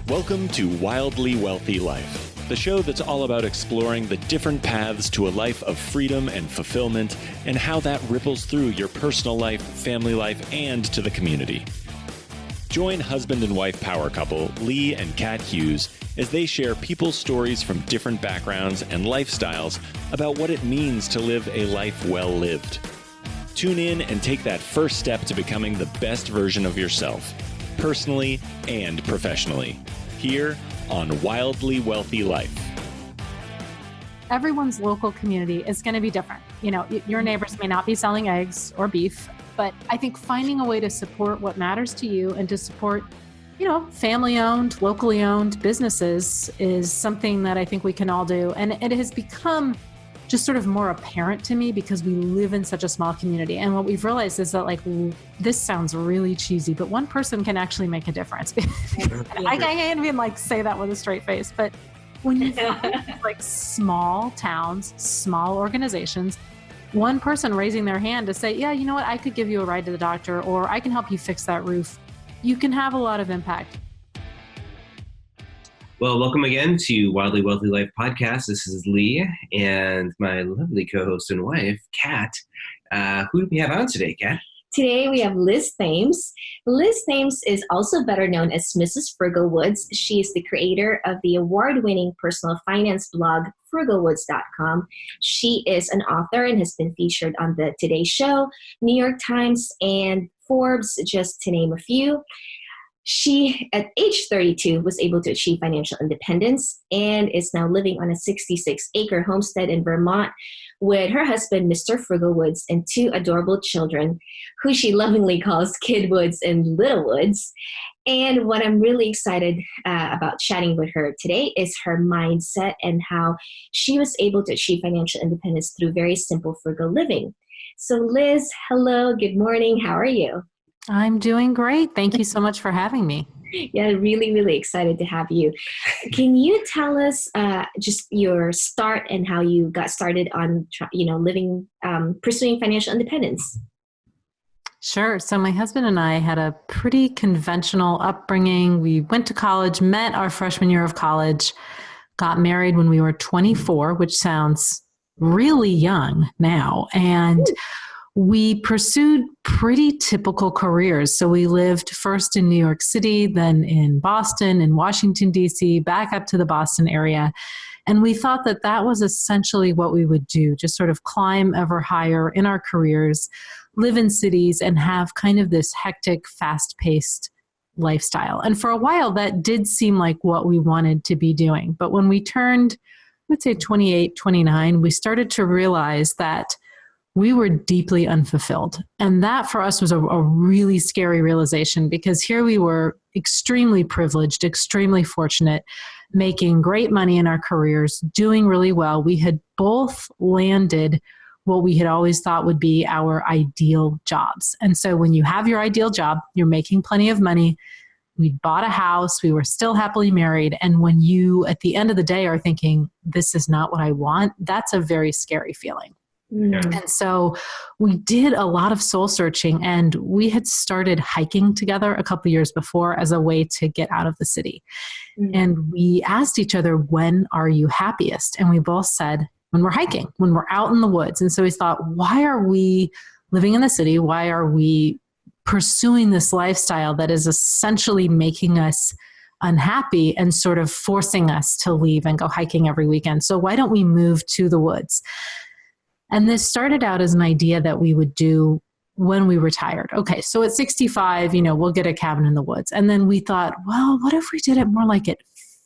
Welcome to Wildly Wealthy Life, the show that's all about exploring the different paths to a life of freedom and fulfillment and how that ripples through your personal life, family life, and to the community. Join husband and wife power couple Lee and Kat Hughes as they share people's stories from different backgrounds and lifestyles about what it means to live a life well lived. Tune in and take that first step to becoming the best version of yourself, personally and professionally, here on Wildly Wealthy Life. Everyone's local community is going to be different. You know, your neighbors may not be selling eggs or beef, but I think finding a way to support what matters to you and to support, family-owned, locally owned businesses is something that I think we can all do. And it has become just sort of more apparent to me because we live in such a small community. And what we've realized is that this sounds really cheesy, but one person can actually make a difference. I can't even say that with a straight face, but when you find small towns, small organizations, one person raising their hand to say, yeah, you know what, I could give you a ride to the doctor, or I can help you fix that roof, you can have a lot of impact. Well, welcome again to Wildly Wealthy Life podcast. This is Lee and my lovely co-host and wife, Kat. Who do we have on today, Kat? Today we have Liz Thames. Liz Thames is also better known as Mrs. Frugalwoods. She is the creator of the award-winning personal finance blog, Frugalwoods.com. She is an author and has been featured on the Today Show, New York Times, and Forbes, just to name a few. She, at age 32, was able to achieve financial independence and is now living on a 66-acre homestead in Vermont with her husband, Mr. Frugalwoods, and two adorable children, who she lovingly calls Kidwoods and Littlewoods. And what I'm really excited about chatting with her today is her mindset and how she was able to achieve financial independence through very simple frugal living. So Liz, hello, good morning. How are you? I'm doing great. Thank you so much for having me. Yeah, really, really excited to have you. Can you tell us just your start and how you got started on, pursuing financial independence? Sure. So my husband and I had a pretty conventional upbringing. We went to college, met our freshman year of college, got married when we were 24, which sounds really young now. And we pursued pretty typical careers. So we lived first in New York City, then in Boston, in Washington, D.C., back up to the Boston area. And we thought that that was essentially what we would do, just sort of climb ever higher in our careers, live in cities, and have kind of this hectic, fast-paced lifestyle. And for a while, that did seem like what we wanted to be doing. But when we turned, I would say 28, 29, we started to realize that we were deeply unfulfilled. And that for us was a really scary realization, because here we were extremely privileged, extremely fortunate, making great money in our careers, doing really well. We had both landed what we had always thought would be our ideal jobs. And so when you have your ideal job, you're making plenty of money. We bought a house, we were still happily married. And when you, at the end of the day, are thinking, this is not what I want, that's a very scary feeling. Mm. And so we did a lot of soul searching, and we had started hiking together a couple of years before as a way to get out of the city. Mm. And we asked each other, when are you happiest? And we both said, when we're hiking, when we're out in the woods. And so we thought, why are we living in the city? Why are we pursuing this lifestyle that is essentially making us unhappy and sort of forcing us to leave and go hiking every weekend? So why don't we move to the woods? And this started out as an idea that we would do when we retired. Okay, so at 65, we'll get a cabin in the woods. And then we thought, well, what if we did it more like at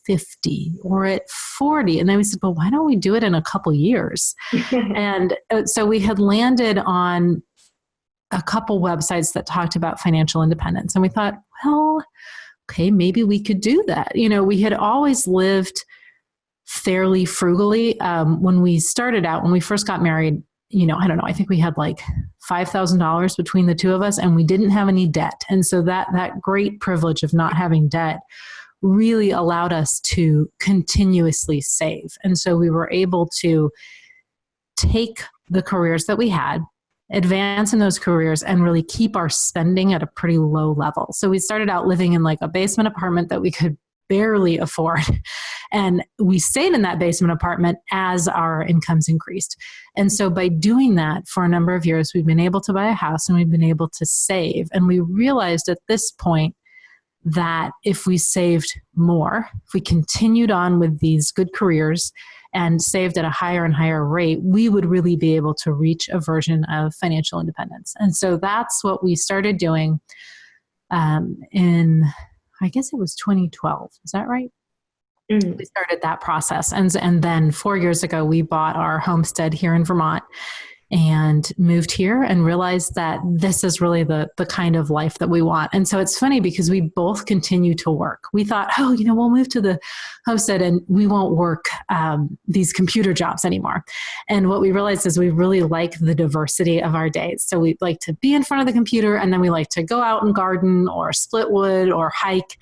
50 or at 40? And then we said, well, why don't we do it in a couple years? And so we had landed on a couple websites that talked about financial independence. And we thought, well, okay, maybe we could do that. We had always lived fairly frugally. When we started out, when we first got married, I don't know, I think we had like $5,000 between the two of us, and we didn't have any debt. And so that great privilege of not having debt really allowed us to continuously save. And so we were able to take the careers that we had, advance in those careers, and really keep our spending at a pretty low level. So we started out living in like a basement apartment that we could barely afford. And we stayed in that basement apartment as our incomes increased. And so by doing that for a number of years, we've been able to buy a house and we've been able to save. And we realized at this point that if we saved more, if we continued on with these good careers and saved at a higher and higher rate, we would really be able to reach a version of financial independence. And so that's what we started doing in, I guess it was 2012. Is that right? Mm-hmm. We started that process. And then 4 years ago, we bought our homestead here in Vermont and moved here and realized that this is really the kind of life that we want. And so it's funny because we both continue to work. We thought, we'll move to the homestead and we won't work these computer jobs anymore. And what we realized is we really like the diversity of our days. So we like to be in front of the computer and then we like to go out and garden or split wood or hike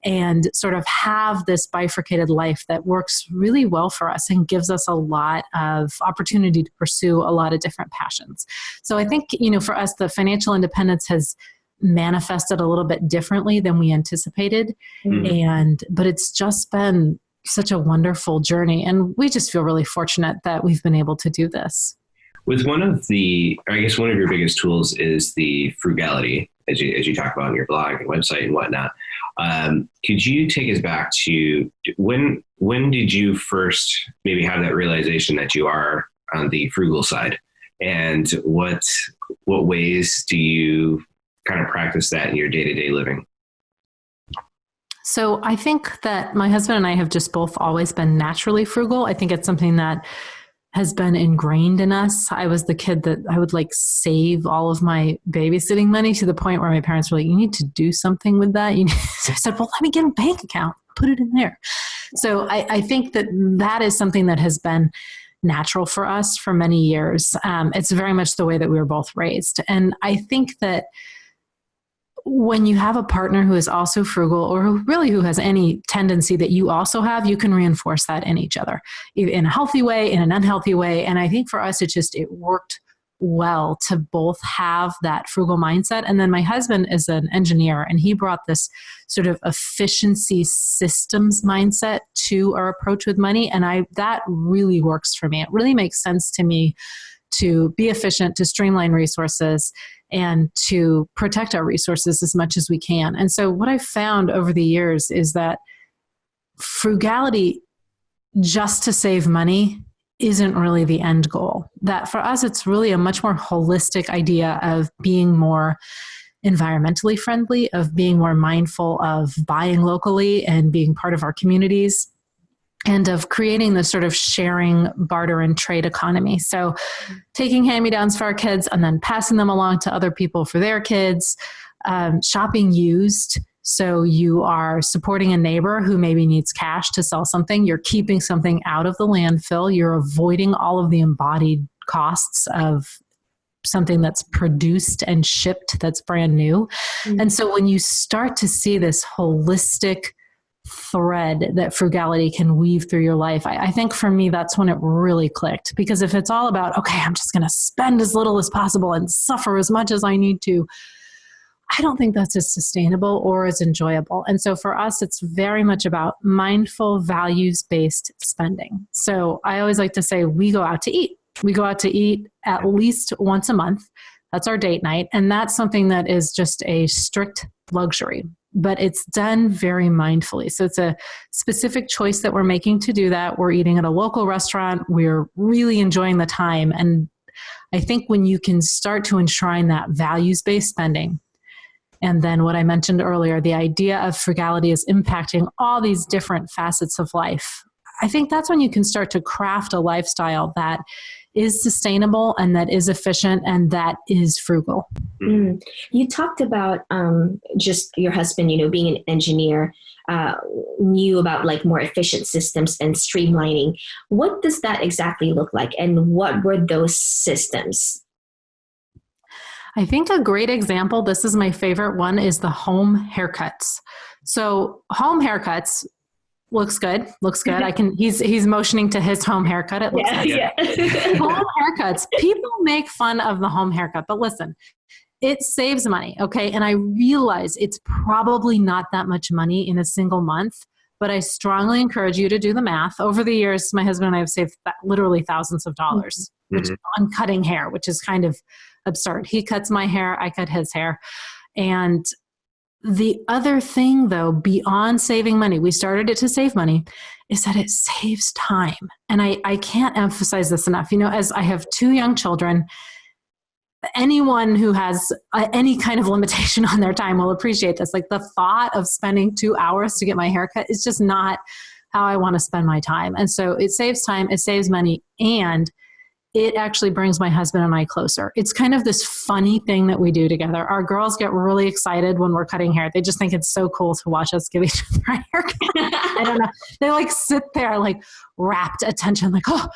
and sort of have this bifurcated life that works really well for us and gives us a lot of opportunity to pursue a lot of different passions. So I think, for us, the financial independence has manifested a little bit differently than we anticipated. But it's just been such a wonderful journey. And we just feel really fortunate that we've been able to do this. With one of your biggest tools is the frugality, as you talk about on your blog and website and whatnot. Could you take us back to when did you first maybe have that realization that you are on the frugal side, and what ways do you kind of practice that in your day-to-day living? So I think that my husband and I have just both always been naturally frugal. I think it's something that has been ingrained in us. I was the kid that I would save all of my babysitting money to the point where my parents were like, you need to do something with that. So I said, well, let me get a bank account, put it in there. So I think that is something that has been natural for us for many years. It's very much the way that we were both raised. And I think that when you have a partner who is also frugal or who has any tendency that you also have, you can reinforce that in each other in a healthy way, in an unhealthy way. And I think for us, it worked well to both have that frugal mindset. And then my husband is an engineer and he brought this sort of efficiency systems mindset to our approach with money. And that really works for me. It really makes sense to me to be efficient, to streamline resources, and to protect our resources as much as we can. And so what I've found over the years is that frugality just to save money isn't really the end goal. That for us, it's really a much more holistic idea of being more environmentally friendly, of being more mindful of buying locally and being part of our communities, and of creating this sort of sharing, barter, and trade economy. So taking hand-me-downs for our kids and then passing them along to other people for their kids, shopping used. So you are supporting a neighbor who maybe needs cash to sell something. You're keeping something out of the landfill. You're avoiding all of the embodied costs of something that's produced and shipped that's brand new. Mm-hmm. And so when you start to see this holistic thread that frugality can weave through your life, I think for me, that's when it really clicked. Because if it's all about, okay, I'm just going to spend as little as possible and suffer as much as I need to, I don't think that's as sustainable or as enjoyable. And so for us, it's very much about mindful, values-based spending. So I always like to say we go out to eat. We go out to eat at least once a month. That's our date night. And that's something that is just a strict luxury, but it's done very mindfully. So it's a specific choice that we're making to do that. We're eating at a local restaurant. We're really enjoying the time. And I think when you can start to enshrine that values-based spending, and then what I mentioned earlier, the idea of frugality is impacting all these different facets of life, I think that's when you can start to craft a lifestyle that is sustainable and that is efficient and that is frugal. Mm. You talked about just your husband, being an engineer, knew about more efficient systems and streamlining. What does that exactly look like? And what were those systems? I think a great example, this is my favorite one, is the home haircuts. So home haircuts looks good. He's motioning to his home haircut. It looks good. Yeah. Home haircuts. People make fun of the home haircut, but listen, it saves money. Okay. And I realize it's probably not that much money in a single month, but I strongly encourage you to do the math. Over the years, my husband and I have saved literally thousands of dollars which on cutting hair, which is kind of absurd. He cuts my hair, I cut his hair. And the other thing, though, beyond saving money, we started it to save money, is that it saves time. And I can't emphasize this enough. As I have 2 young children, anyone who has any kind of limitation on their time will appreciate this. Like, the thought of spending 2 hours to get my hair cut is just not how I want to spend my time. And so it saves time, it saves money, and it actually brings my husband and I closer. It's kind of this funny thing that we do together. Our girls get really excited when we're cutting hair. They just think it's so cool to watch us give each other a haircut. I don't know. They like sit there like rapt attention, like, oh,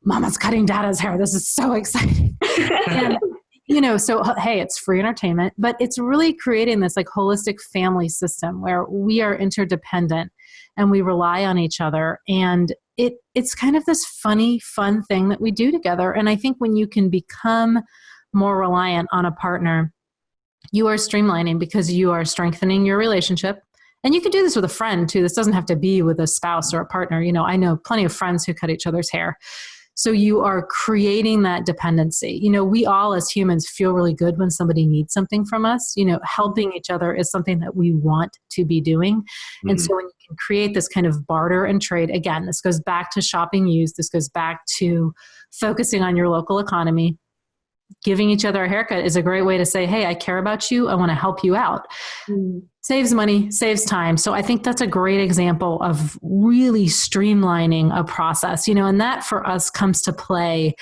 Mama's cutting Dada's hair. This is so exciting. And, so hey, it's free entertainment, but it's really creating this like holistic family system where we are interdependent and we rely on each other. And it's kind of this funny, fun thing that we do together. And I think when you can become more reliant on a partner, you are streamlining because you are strengthening your relationship. And you can do this with a friend too. This doesn't have to be with a spouse or a partner. I know plenty of friends who cut each other's hair. So you are creating that dependency. We all as humans feel really good when somebody needs something from us. Helping each other is something that we want to be doing. And so when you can create this kind of barter and trade, again, this goes back to shopping used. This goes back to focusing on your local economy. Giving each other a haircut is a great way to say, hey, I care about you. I want to help you out. Saves money, saves time. So I think that's a great example of really streamlining a process, and that for us comes to play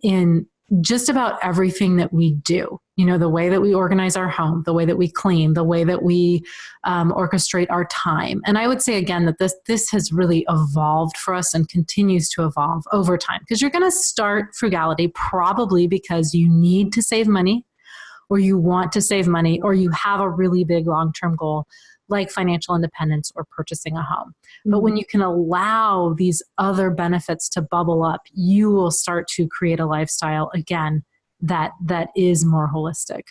in just about everything that we do. The way that we organize our home, the way that we clean, the way that we orchestrate our time. And I would say again that this has really evolved for us and continues to evolve over time, because you're going to start frugality probably because you need to save money, or you want to save money, or you have a really big long-term goal like financial independence or purchasing a home. But when you can allow these other benefits to bubble up, you will start to create a lifestyle again that is more holistic.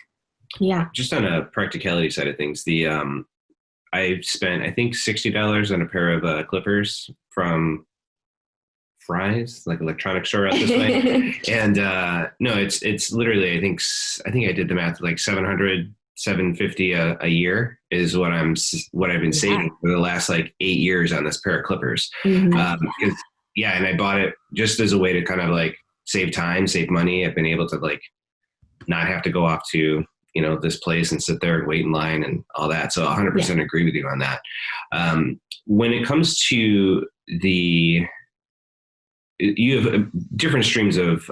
Yeah. Just on a practicality side of things, I spent, I think, $60 on a pair of clippers from Fry's, like electronic store out this way. And no, it's literally, I think I did the math, like $750 a year is what I've been saving for the last like 8 years on this pair of clippers. And I bought it just as a way to kind of like save time, save money. I've been able to like not have to go off to, this place and sit there and wait in line and all that. So 100% agree with you on that. When it comes to you have different streams of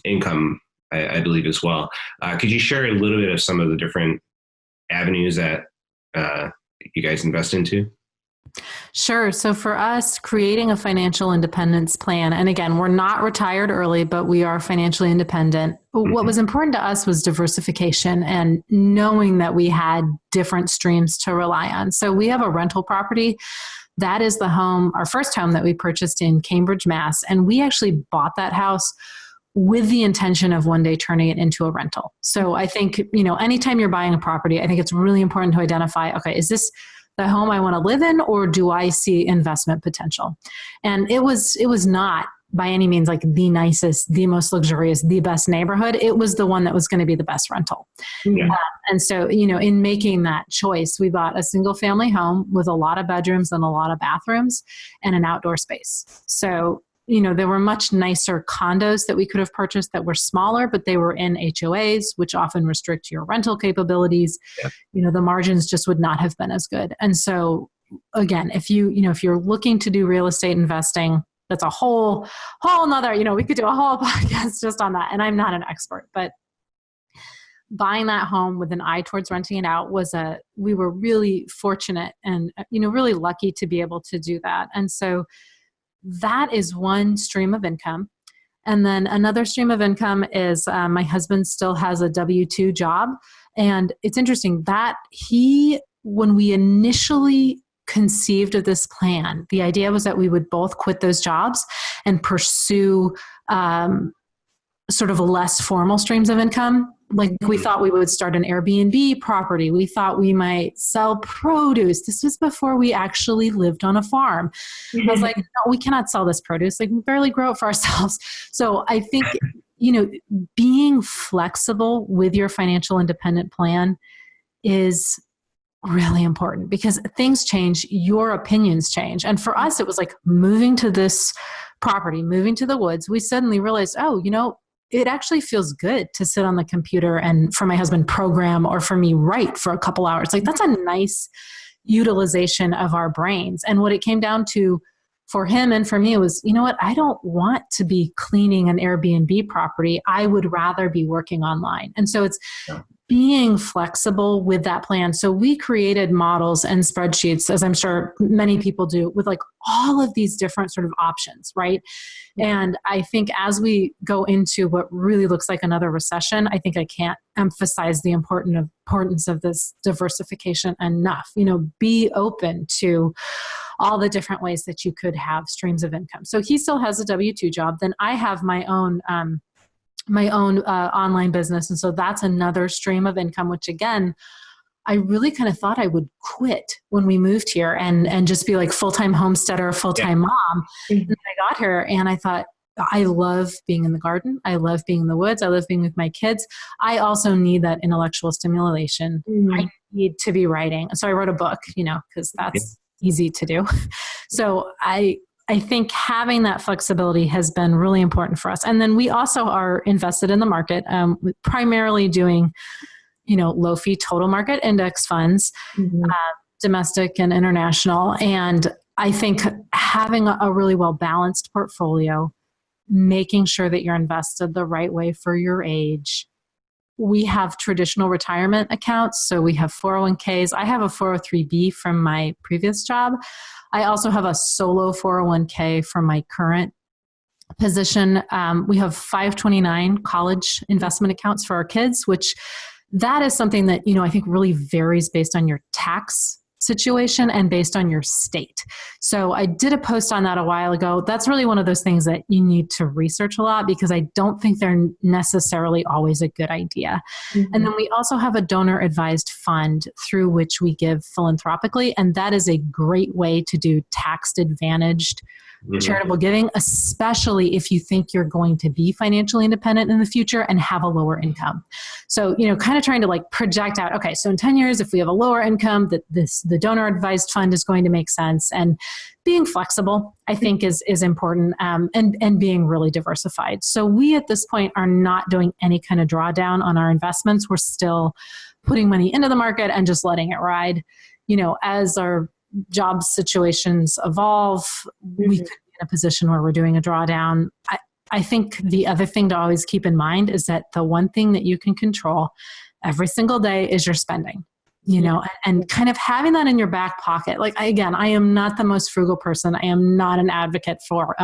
income, I believe as well. Could you share a little bit of some of the different avenues that you guys invest into? Sure. So for us, creating a financial independence plan, and again, we're not retired early, but we are financially independent. What was important to us was diversification and knowing that we had different streams to rely on. So we have a rental property. That is the home, our first home that we purchased in Cambridge, Mass. And we actually bought that house with the intention of one day turning it into a rental. So I think, anytime you're buying a property, I think it's really important to identify, okay, is this the home I want to live in, or do I see investment potential? And it was not by any means like the nicest, the most luxurious, the best neighborhood. It was the one that was going to be the best rental. Yeah. And so, in making that choice, we bought a single family home with a lot of bedrooms and a lot of bathrooms and an outdoor space. So, there were much nicer condos that we could have purchased that were smaller, but they were in HOAs, which often restrict your rental capabilities. Yeah. The margins just would not have been as good. And so again, if you're looking to do real estate investing, that's a whole nother, we could do a whole podcast just on that. And I'm not an expert, but buying that home with an eye towards renting it out we were really fortunate and, really lucky to be able to do that. And so that is one stream of income. And then another stream of income is my husband still has a W-2 job. And it's interesting that when we initially conceived of this plan, the idea was that we would both quit those jobs and pursue sort of less formal streams of income. Like we thought we would start an Airbnb property. We thought we might sell produce. This was before we actually lived on a farm. I was like, no, we cannot sell this produce. Like we barely grow it for ourselves. So I think, being flexible with your financial independent plan is really important because things change, your opinions change. And for us, it was like moving to this property, moving to the woods. We suddenly realized, it actually feels good to sit on the computer and for my husband program or for me write for a couple hours. Like that's a nice utilization of our brains. And what it came down to for him and for me was, I don't want to be cleaning an Airbnb property. I would rather be working online. And so it's being flexible with that plan. So we created models and spreadsheets, as I'm sure many people do, with like all of these different sort of options, right? And I think as we go into what really looks like another recession, I think I can't emphasize the importance of this diversification enough. Be open to all the different ways that you could have streams of income. So he still has a W-2 job. Then I have my own online business. And so that's another stream of income, which again, I really kind of thought I would quit when we moved here and just be like full-time homesteader, full-time mom. And then I got here and I thought, I love being in the garden. I love being in the woods. I love being with my kids. I also need that intellectual stimulation. I need to be writing. So I wrote a book, because that's easy to do. So I think having that flexibility has been really important for us. And then we also are invested in the market, primarily doing, low fee total market index funds, domestic and international. And I think having a really well balanced portfolio, making sure that you're invested the right way for your age. We have traditional retirement accounts. So we have 401ks. I have a 403B from my previous job. I also have a solo 401k from my current position. We have 529 college investment accounts for our kids, which that is something that, I think really varies based on your tax situation and based on your state. So I did a post on that a while ago. That's really one of those things that you need to research a lot because I don't think they're necessarily always a good idea. And then we also have a donor advised fund through which we give philanthropically. And that is a great way to do tax advantaged charitable giving, especially if you think you're going to be financially independent in the future and have a lower income. So, kind of trying to like project out, okay, so in 10 years, if we have a lower income, the donor advised fund is going to make sense. And being flexible, I think is important, and being really diversified. So we at this point are not doing any kind of drawdown on our investments. We're still putting money into the market and just letting it ride. As our job situations evolve, we could be in a position where we're doing a drawdown. I think the other thing to always keep in mind is that the one thing that you can control every single day is your spending, and kind of having that in your back pocket. Like, again, I am not the most frugal person. I am not an advocate for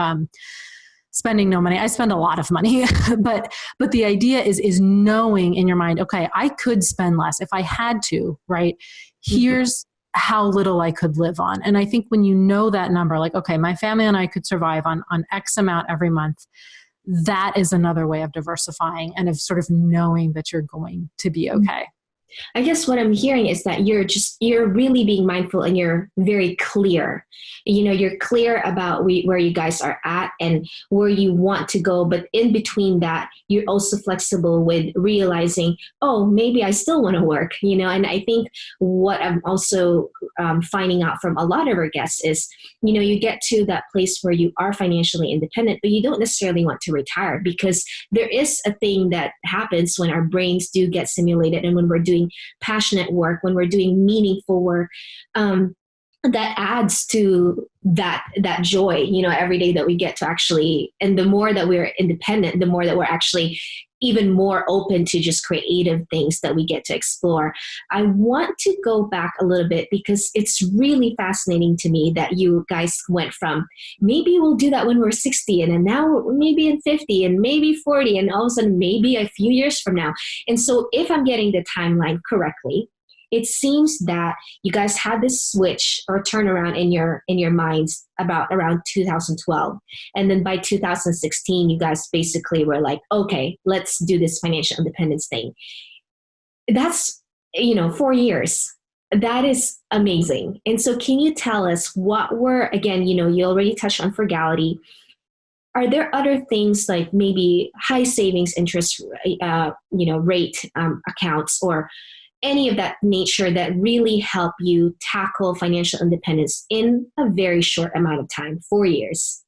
spending no money. I spend a lot of money, but the idea is knowing in your mind, okay, I could spend less if I had to, right? Here's how little I could live on. And I think when you know that number, like, okay, my family and I could survive on X amount every month, that is another way of diversifying and of sort of knowing that you're going to be okay. I guess what I'm hearing is that you're really being mindful and you're very clear. You're clear about where you guys are at and where you want to go. But in between that, you're also flexible with realizing, oh, maybe I still want to work, and I think what I'm also finding out from a lot of our guests is, you get to that place where you are financially independent, but you don't necessarily want to retire because there is a thing that happens when our brains do get stimulated and when we're doing passionate work, when we're doing meaningful work, that adds to that joy, every day that we get to actually, and the more that we're independent, the more that we're actually even more open to just creative things that we get to explore. I want to go back a little bit because it's really fascinating to me that you guys went from maybe we'll do that when we're 60 and now maybe in 50 and maybe 40 and all of a sudden maybe a few years from now. And so if I'm getting the timeline correctly, it seems that you guys had this switch or turnaround in your minds about around 2012. And then by 2016, you guys basically were like, okay, let's do this financial independence thing. That's, 4 years. That is amazing. And so can you tell us what were, again, you already touched on frugality. Are there other things like maybe high savings interest, rate accounts or any of that nature that really help you tackle financial independence in a very short amount of time, 4 years?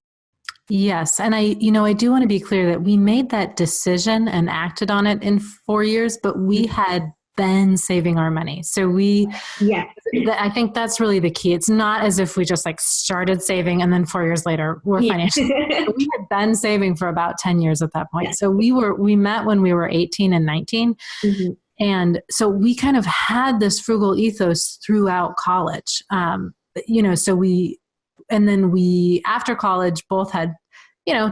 Yes. And I do want to be clear that we made that decision and acted on it in 4 years, but we had been saving our money. So I think that's really the key. It's not as if we just like started saving and then 4 years later we're financially. We had been saving for about 10 years at that point. Yeah. So we met when we were 18 and 19. Mm-hmm. And so we kind of had this frugal ethos throughout college. So we, after college, both had,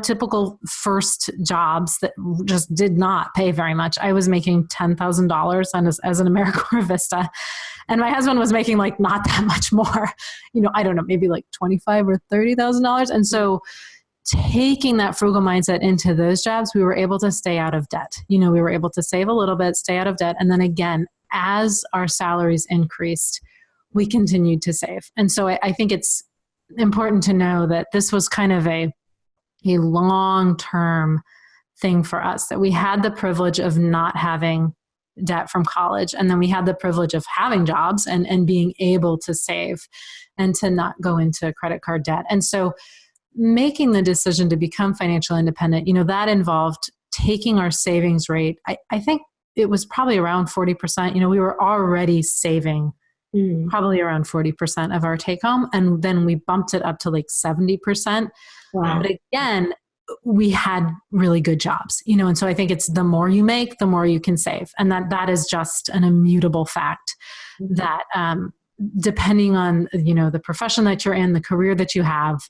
typical first jobs that just did not pay very much. I was making $10,000 as an AmeriCorps Vista. And my husband was making like not that much more, I don't know, maybe like $25,000 or $30,000. And so taking that frugal mindset into those jobs, we were able to stay out of debt. We were able to save a little bit, stay out of debt. And then again, as our salaries increased, we continued to save. And so I think it's important to know that this was kind of a long-term thing for us, that we had the privilege of not having debt from college. And then we had the privilege of having jobs and being able to save and to not go into credit card debt. And so making the decision to become financially independent, that involved taking our savings rate. I think it was probably around 40%. We were already saving probably around 40% of our take home. And then we bumped it up to like 70%. Wow. But again, we had really good jobs, and so I think it's the more you make, the more you can save. And that is just an immutable fact that depending on, the profession that you're in, the career that you have,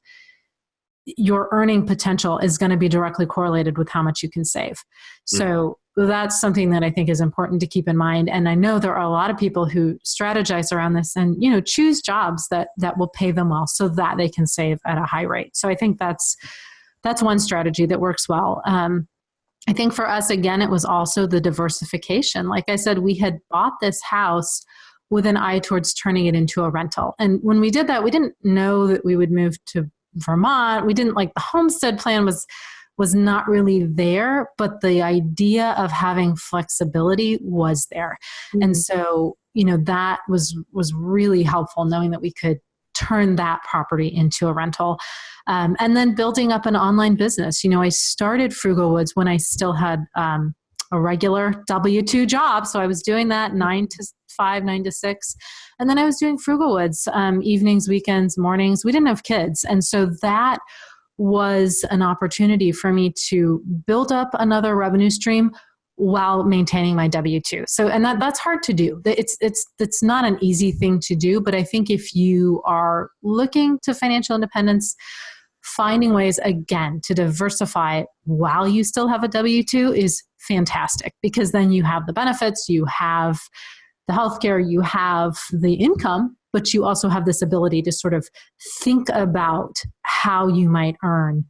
your earning potential is going to be directly correlated with how much you can save. So that's something that I think is important to keep in mind. And I know there are a lot of people who strategize around this and, choose jobs that will pay them well so that they can save at a high rate. So I think that's one strategy that works well. I think for us, again, it was also the diversification. Like I said, we had bought this house with an eye towards turning it into a rental. And when we did that, we didn't know that we would move to Vermont. We didn't the homestead plan was not really there, but the idea of having flexibility was there. Mm-hmm. And so, that was really helpful, knowing that we could turn that property into a rental. And then building up an online business. I started Frugalwoods when I still had a regular W-2 job. So I was doing that 9 to 5, 9 to 6. And then I was doing Frugalwoods, evenings, weekends, mornings. We didn't have kids. And so that was an opportunity for me to build up another revenue stream while maintaining my W-2. So, and that's hard to do. It's not an easy thing to do, but I think if you are looking to financial independence, finding ways, again, to diversify while you still have a W-2 is fantastic, because then you have the benefits, you have the healthcare, you have the income, but you also have this ability to sort of think about how you might earn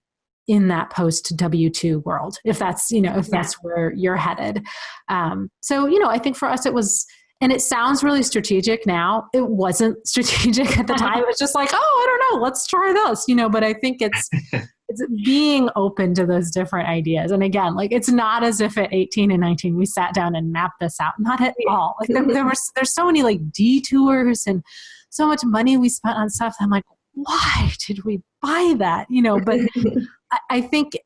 in that post W-2 world, if that's, that's where you're headed. So, I think for us it was, and it sounds really strategic now. It wasn't strategic at the time. It was just like, I don't know, let's try this, but I think it's being open to those different ideas. And again, it's not as if at 18 and 19, we sat down and mapped this out. Not at all. There's so many detours and so much money we spent on stuff. I'm like, why did we buy that? But I think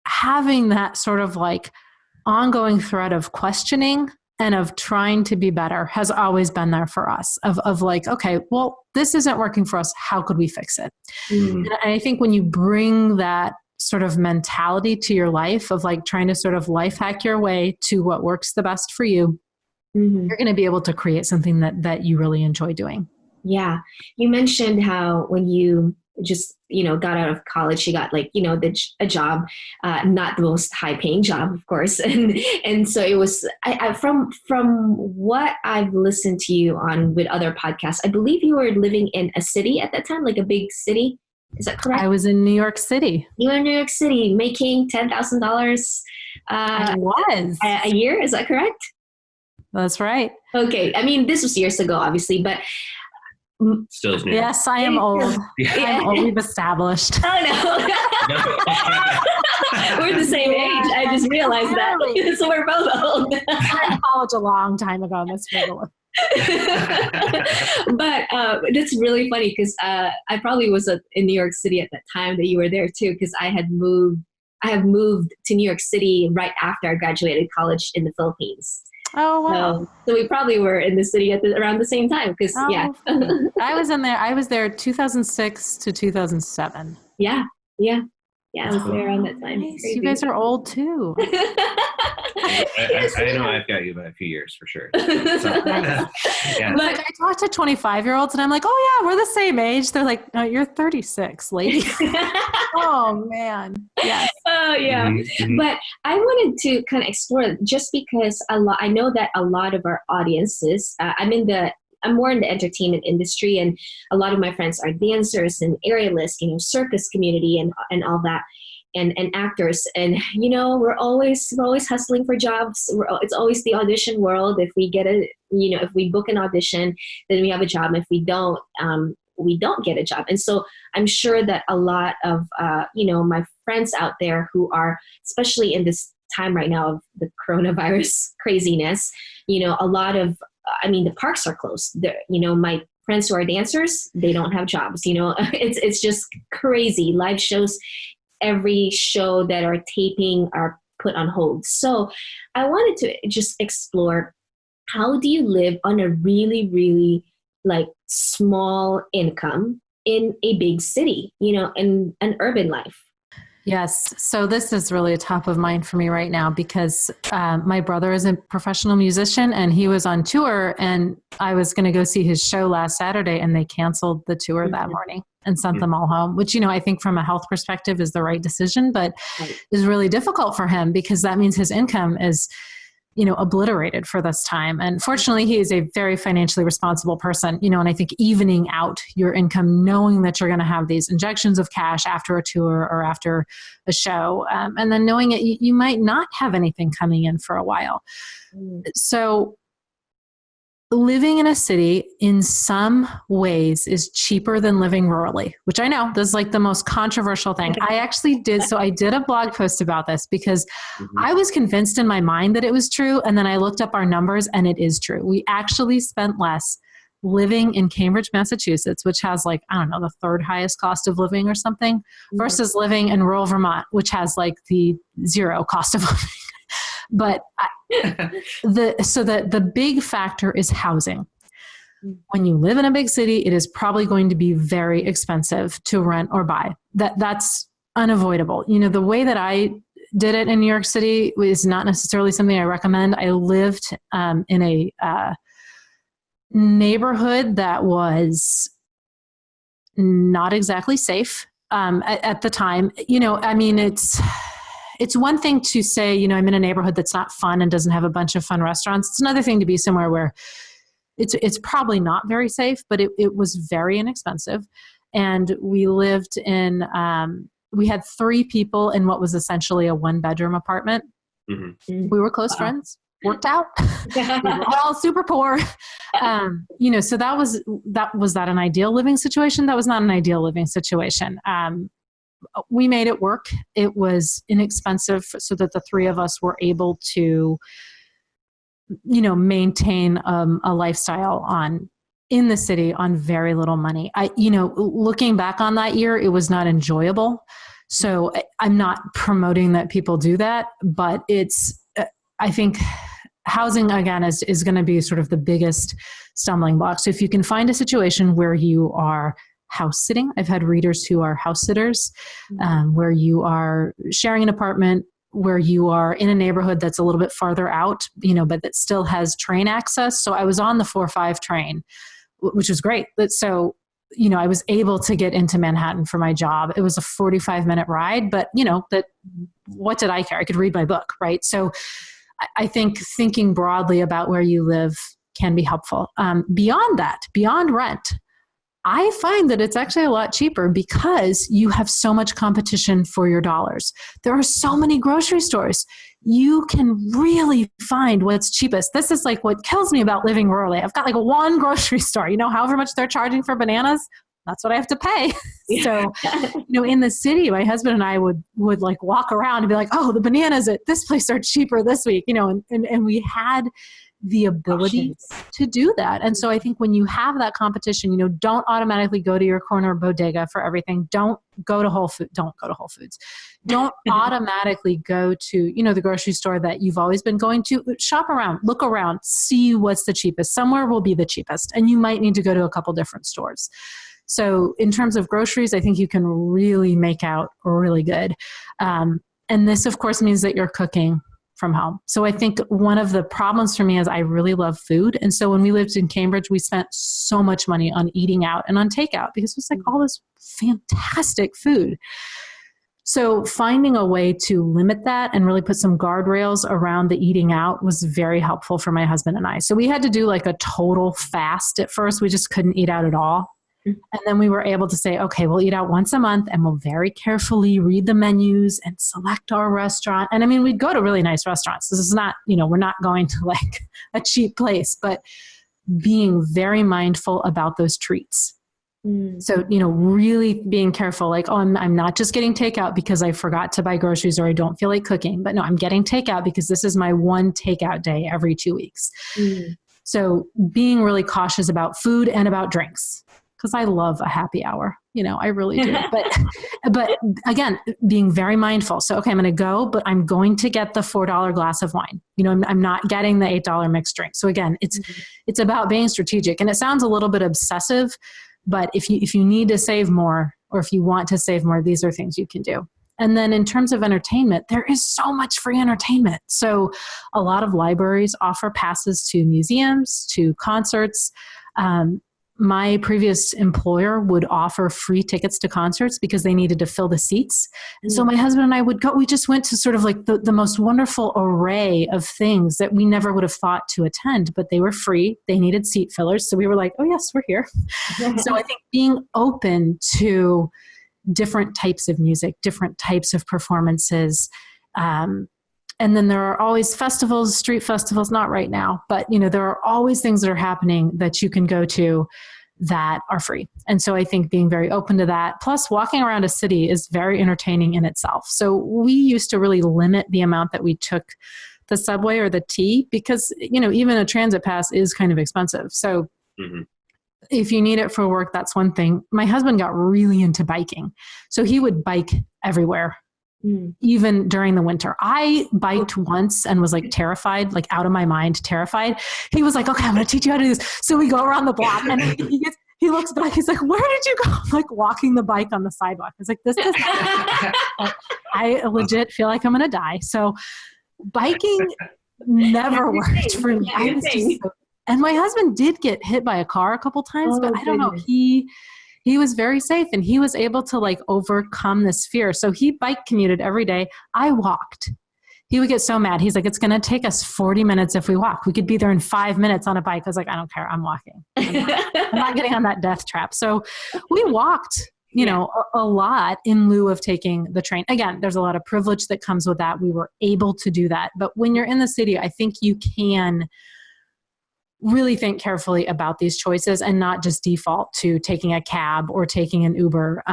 having that sort of ongoing thread of questioning and of trying to be better has always been there for us of okay, well, this isn't working for us. How could we fix it? And I think when you bring that sort of mentality to your life of trying to sort of life hack your way to what works the best for you, you're going to be able to create something that you really enjoy doing. Yeah. You mentioned how when you just, got out of college. She got a job, not the most high paying job, of course. And so it was, from what I've listened to you on with other podcasts, I believe you were living in a city at that time, like a big city. Is that correct? I was in New York City. You were in New York City making $10,000 I was. a year. Is that correct? That's right. Okay. I mean, this was years ago, obviously, but Still is new. yes, I am old. Yeah. I'm old. We've established. Oh, no. We're the same age. I just realized that. So we're both old. I was in college a long time ago, Miss Frugal. But it's really funny because I probably was in New York City at that time that you were there too, because I have moved to New York City right after I graduated college in the Philippines. Oh, wow. So we probably were in the city around the same time because, I was there 2006 to 2007. Yeah. I was there around that time. Nice. You guys are old too. I know I've got you by a few years for sure. So, yeah. But I talk to 25-year-olds and I'm like, oh yeah, we're the same age. They're like, no, you're 36, lady. Oh man. Yes. Oh yeah. Mm-hmm. But I wanted to kind of explore just because I know that a lot of our audiences, I'm more in the entertainment industry, and a lot of my friends are dancers and aerialists, circus community and all that, and actors. And, we're always hustling for jobs. It's always the audition world. If we get if we book an audition, then we have a job. If we don't get a job. And so I'm sure that a lot of, my friends out there who are, especially in this time right now of the coronavirus craziness, a lot of, the parks are closed. My friends who are dancers, they don't have jobs. It's just crazy. Live shows, every show that are taping are put on hold. So I wanted to just explore, how do you live on a really, really small income in a big city, in an urban life? Yes. So this is really a top of mind for me right now because my brother is a professional musician and he was on tour, and I was going to go see his show last Saturday and they canceled the tour that morning and sent them all home, which, I think from a health perspective is the right decision, but is really difficult for him because that means his income is, obliterated for this time. And fortunately, he is a very financially responsible person, and I think evening out your income, knowing that you're going to have these injections of cash after a tour or after a show, and then knowing it, you might not have anything coming in for a while. So living in a city in some ways is cheaper than living rurally, which I know this is the most controversial thing. I actually did. So I did a blog post about this because I was convinced in my mind that it was true. And then I looked up our numbers and it is true. We actually spent less living in Cambridge, Massachusetts, which has the third highest cost of living or something, versus living in rural Vermont, which has the zero cost of living. But the big factor is housing. When you live in a big city, it is probably going to be very expensive to rent or buy. That's unavoidable. The way that I did it in New York City is not necessarily something I recommend. I lived in a neighborhood that was not exactly safe at the time. It's one thing to say, I'm in a neighborhood that's not fun and doesn't have a bunch of fun restaurants. It's another thing to be somewhere where it's probably not very safe, but it was very inexpensive. And we lived in, we had 3 people in what was essentially a 1-bedroom apartment. Mm-hmm. We were close friends. Worked out. We were all super poor. So was that an ideal living situation? That was not an ideal living situation. We made it work. It was inexpensive so that the 3 of us were able to, maintain a lifestyle in the city on very little money. Looking back on that year, it was not enjoyable. So I'm not promoting that people do that, but I think housing again is going to be sort of the biggest stumbling block. So if you can find a situation where you are house sitting. I've had readers who are house sitters, where you are sharing an apartment, where you are in a neighborhood that's a little bit farther out, but that still has train access. So I was on the 4-5 train, which was great. So I was able to get into Manhattan for my job. It was a 45-minute ride, but what did I care? I could read my book, right? So I think thinking broadly about where you live can be helpful. Beyond that, beyond rent, I find that it's actually a lot cheaper because you have so much competition for your dollars. There are so many grocery stores. You can really find what's cheapest. This is like what kills me about living rurally. I've got like one grocery store, however much they're charging for bananas, that's what I have to pay. So, in the city, my husband and I would like walk around and be like, oh, the bananas at this place are cheaper this week, and we had the ability to do that. And so I think when you have that competition, don't automatically go to your corner bodega for everything. Don't go to Whole Foods. Don't go to Whole Foods. Don't automatically go to, the grocery store that you've always been going to. Shop around, look around, see what's the cheapest. Somewhere will be the cheapest, and you might need to go to a couple different stores. So in terms of groceries, I think you can really make out really good. And this, of course, means that you're cooking from home. So I think one of the problems for me is I really love food. And so when we lived in Cambridge, we spent so much money on eating out and on takeout because it was like all this fantastic food. So finding a way to limit that and really put some guardrails around the eating out was very helpful for my husband and I. So we had to do like a total fast at first. We just couldn't eat out at all. And then we were able to say, okay, we'll eat out once a month and we'll very carefully read the menus and select our restaurant. And I mean, we'd go to really nice restaurants. This is not, we're not going to like a cheap place, but being very mindful about those treats. So, really being careful, like, oh, I'm not just getting takeout because I forgot to buy groceries or I don't feel like cooking, but no, I'm getting takeout because this is my one takeout day every 2 weeks. So being really cautious about food and about drinks. Because I love a happy hour, I really do. But again, being very mindful. So, okay, I'm going to go, but I'm going to get the $4 glass of wine. I'm not getting the $8 mixed drink. So again, it's about being strategic. And it sounds a little bit obsessive, but if you need to save more, or if you want to save more, these are things you can do. And then in terms of entertainment, there is so much free entertainment. So a lot of libraries offer passes to museums, to concerts. My previous employer would offer free tickets to concerts because they needed to fill the seats. And so my husband and I would go, we just went to sort of like the most wonderful array of things that we never would have thought to attend, but they were free. They needed seat fillers. So we were like, oh yes, we're here. So I think being open to different types of music, different types of performances, and then there are always festivals, street festivals, not right now, but there are always things that are happening that you can go to that are free. And so I think being very open to that, plus walking around a city is very entertaining in itself. So we used to really limit the amount that we took the subway or the T because, even a transit pass is kind of expensive. So if you need it for work, that's one thing. My husband got really into biking. So he would bike everywhere. Even during the winter. I biked once and was like terrified, like out of my mind, terrified. He was like, okay, I'm going to teach you how to do this. So we go around the block and he looks back. He's like, where did you go? I'm like walking the bike on the sidewalk. I was like, this is I legit feel like I'm going to die. So biking never worked for me. And my husband did get hit by a car a couple times, but I don't know. He was very safe and he was able to like overcome this fear. So he bike commuted every day. I walked. He would get so mad. He's like, it's going to take us 40 minutes if we walk. We could be there in 5 minutes on a bike. I was like, I don't care. I'm walking. I'm not getting on that death trap. So we walked, a lot in lieu of taking the train. Again, there's a lot of privilege that comes with that. We were able to do that. But when you're in the city, I think you can really think carefully about these choices and not just default to taking a cab or taking an Uber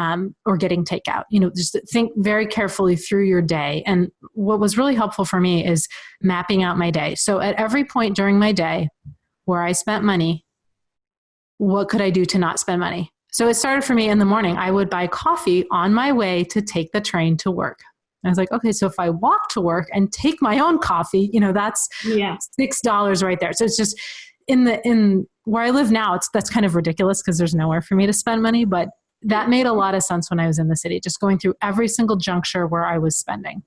or getting takeout. Just think very carefully through your day. And what was really helpful for me is mapping out my day. So at every point during my day where I spent money, what could I do to not spend money? So it started for me in the morning. I would buy coffee on my way to take the train to work. I was like, okay, so if I walk to work and take my own coffee, that's $6 right there. So it's just in where I live now, that's kind of ridiculous because there's nowhere for me to spend money, but that made a lot of sense when I was in the city, just going through every single juncture where I was spending.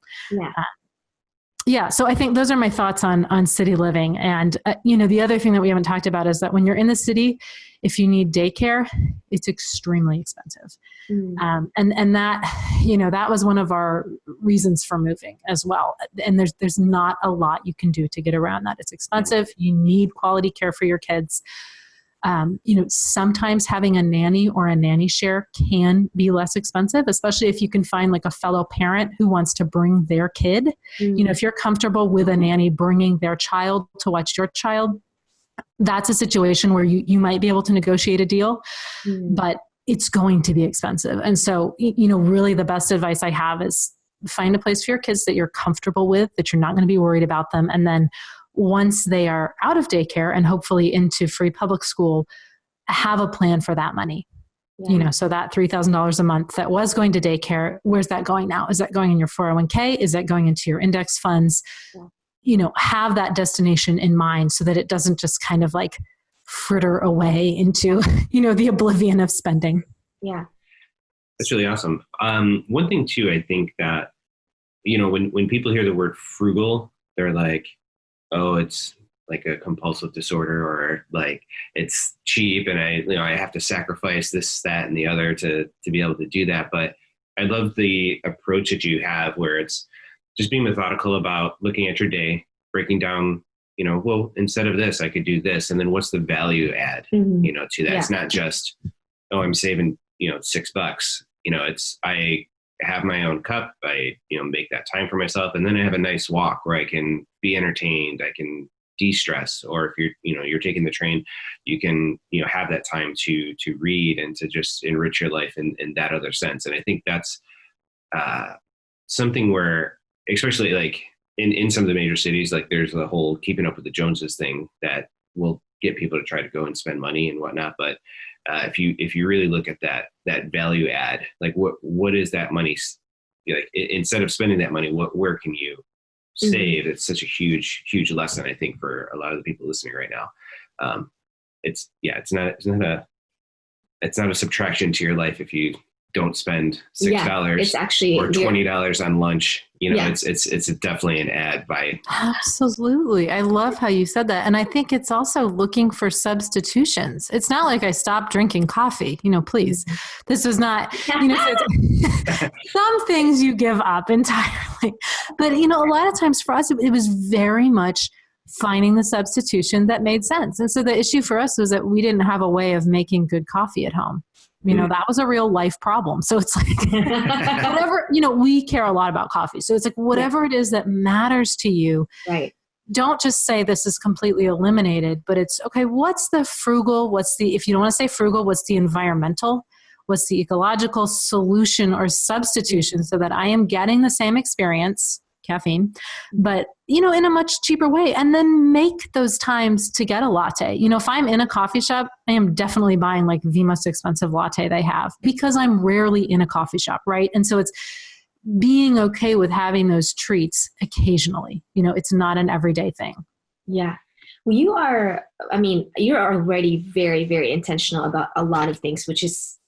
Yeah. So I think those are my thoughts on city living. And, the other thing that we haven't talked about is that when you're in the city, if you need daycare, it's extremely expensive. And that, that was one of our reasons for moving as well. And there's not a lot you can do to get around that. It's expensive. You need quality care for your kids. Sometimes having a nanny or a nanny share can be less expensive, especially if you can find like a fellow parent who wants to bring their kid. If you're comfortable with a nanny bringing their child to watch your child, that's a situation where you might be able to negotiate a deal, but it's going to be expensive. And so, really the best advice I have is find a place for your kids that you're comfortable with, that you're not going to be worried about them. And then once they are out of daycare and hopefully into free public school, have a plan for that money. So that $3,000 a month that was going to daycare, where's that going now? Is that going in your 401k? Is that going into your index funds? Have that destination in mind so that it doesn't just kind of like fritter away into, the oblivion of spending. Yeah. That's really awesome. One thing too, I think that, when people hear the word frugal, they're like, oh, it's like a compulsive disorder, or like it's cheap and I have to sacrifice this, that, and the other to be able to do that. But I love the approach that you have where it's just being methodical about looking at your day, breaking down, well, instead of this, I could do this. And then what's the value add, to that? Yeah. It's not just, oh, I'm saving, $6. It's, I have my own cup. I, make that time for myself. And then I have a nice walk where I can be entertained. I can de-stress, or if you're taking the train, you can, have that time to read and to just enrich your life in that other sense. And I think that's something where, especially like in some of the major cities, like there's the whole keeping up with the Joneses thing that will get people to try to go and spend money and whatnot. But if you really look at that value add, like what is that money? Like instead of spending that money, where can you save? It's such a huge lesson, I think, for a lot of the people listening right now. It's not a subtraction to your life if you don't spend $6 it's actually, or $20 on lunch. It's definitely an ad by. Absolutely. I love how you said that. And I think it's also looking for substitutions. It's not like I stopped drinking coffee, please. This is not, some things you give up entirely. But, a lot of times for us, it was very much finding the substitution that made sense. And so the issue for us was that we didn't have a way of making good coffee at home. That was a real life problem. So it's like, whatever, we care a lot about coffee. So it's like, whatever it is that matters to you, right? Don't just say this is completely eliminated, but it's okay. What's the frugal? If you don't want to say frugal, what's the environmental? What's the ecological solution or substitution so that I am getting the same experience, caffeine, but, in a much cheaper way, and then make those times to get a latte. If I'm in a coffee shop, I am definitely buying like the most expensive latte they have because I'm rarely in a coffee shop, right? And so it's being okay with having those treats occasionally. It's not an everyday thing. Yeah. Well, you're already very, very intentional about a lot of things, which is,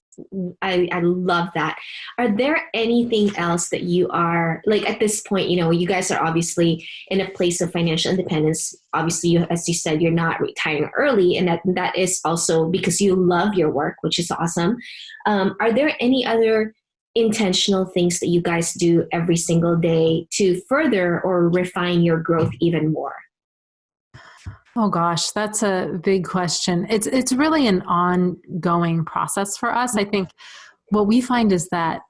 I love that. Are there anything else that you are like at this point, you guys are obviously in a place of financial independence. Obviously, as you said, you're not retiring early, and that is also because you love your work, which is awesome. Are there any other intentional things that you guys do every single day to further or refine your growth even more? Oh gosh, that's a big question. It's really an ongoing process for us. I think what we find is that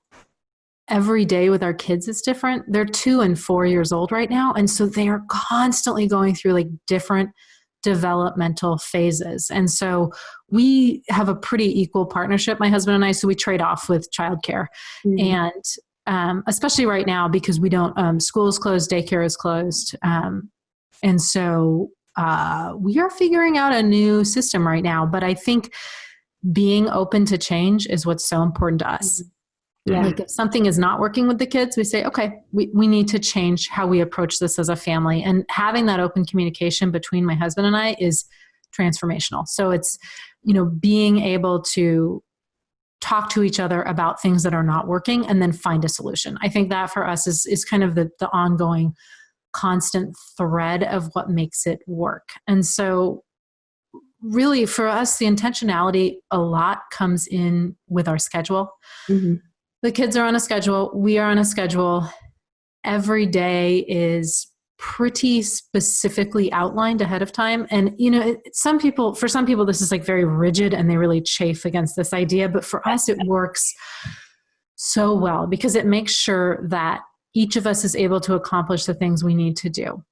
every day with our kids is different. They're 2 and 4 years old right now. And so they are constantly going through like different developmental phases. And so we have a pretty equal partnership, my husband and I, so we trade off with childcare. And especially right now, because we don't, school is closed, daycare is closed. And so we are figuring out a new system right now, but I think being open to change is what's so important to us. Yeah. Like if something is not working with the kids, we say, okay, we need to change how we approach this as a family. And having that open communication between my husband and I is transformational. So it's, being able to talk to each other about things that are not working and then find a solution. I think that for us is kind of the ongoing constant thread of what makes it work. And so really for us, the intentionality a lot comes in with our schedule. Mm-hmm. The kids are on a schedule. We are on a schedule. Every day is pretty specifically outlined ahead of time. And, you know, for some people, this is like very rigid and they really chafe against this idea. But for us, it works so well because it makes sure that each of us is able to accomplish the things we need to do.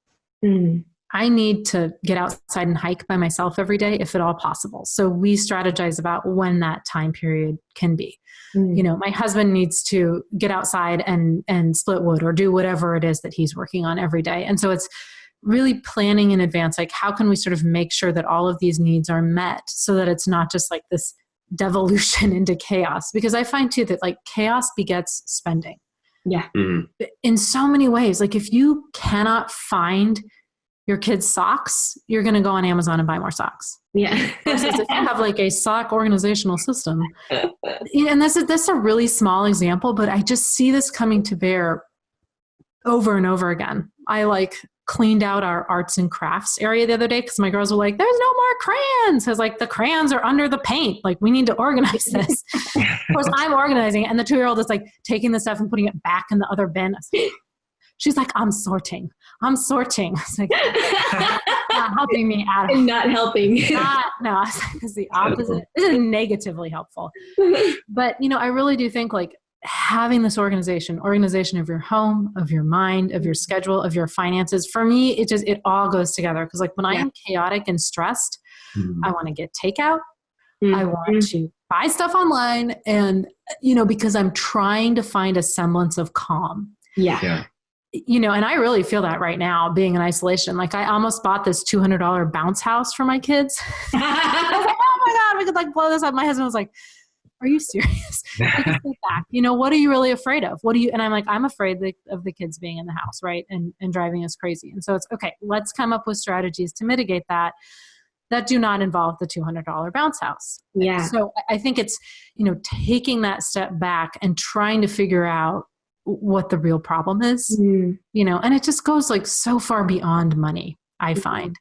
Mm. I need to get outside and hike by myself every day, if at all possible. So we strategize about when that time period can be. Mm. You know, my husband needs to get outside and split wood or do whatever it is that he's working on every day. And so it's really planning in advance, like how can we sort of make sure that all of these needs are met so that it's not just like this devolution into chaos? Because I find too that like chaos begets spending. Yeah. Mm-hmm. In so many ways, like if you cannot find your kids' socks, you're going to go on Amazon and buy more socks. Yeah. Versus if you have like a sock organizational system. And that's a really small example, but I just see this coming to bear over and over again. I like cleaned out our arts and crafts area the other day because my girls were like, there's no more crayons. I was like, the crayons are under the paint. Like we need to organize this. Of course, I'm organizing it, and the 2-year-old is like taking the stuff and putting it back in the other bin. She's like, I'm sorting. I was like, not helping me out. And not helping. No, it's the opposite. This is negatively helpful. But, you know, I really do think like having this organization of your home, of your mind, of your schedule, of your finances, for me, it all goes together. Because like when I am chaotic and stressed, I want to get takeout. I want to buy stuff online. And, you know, because I'm trying to find a semblance of calm. Yeah. You know, and I really feel that right now being in isolation. Like I almost bought this $200 bounce house for my kids. I was like, oh my God, we could like blow this up. My husband was like, are you serious? Back. You know, what are you really afraid of? And I'm like, I'm afraid of the kids being in the house, right? And driving us crazy. And so it's okay, let's come up with strategies to mitigate that do not involve the $200 bounce house. Yeah. So I think it's, you know, taking that step back and trying to figure out what the real problem is, you know, and it just goes like so far beyond money, I find.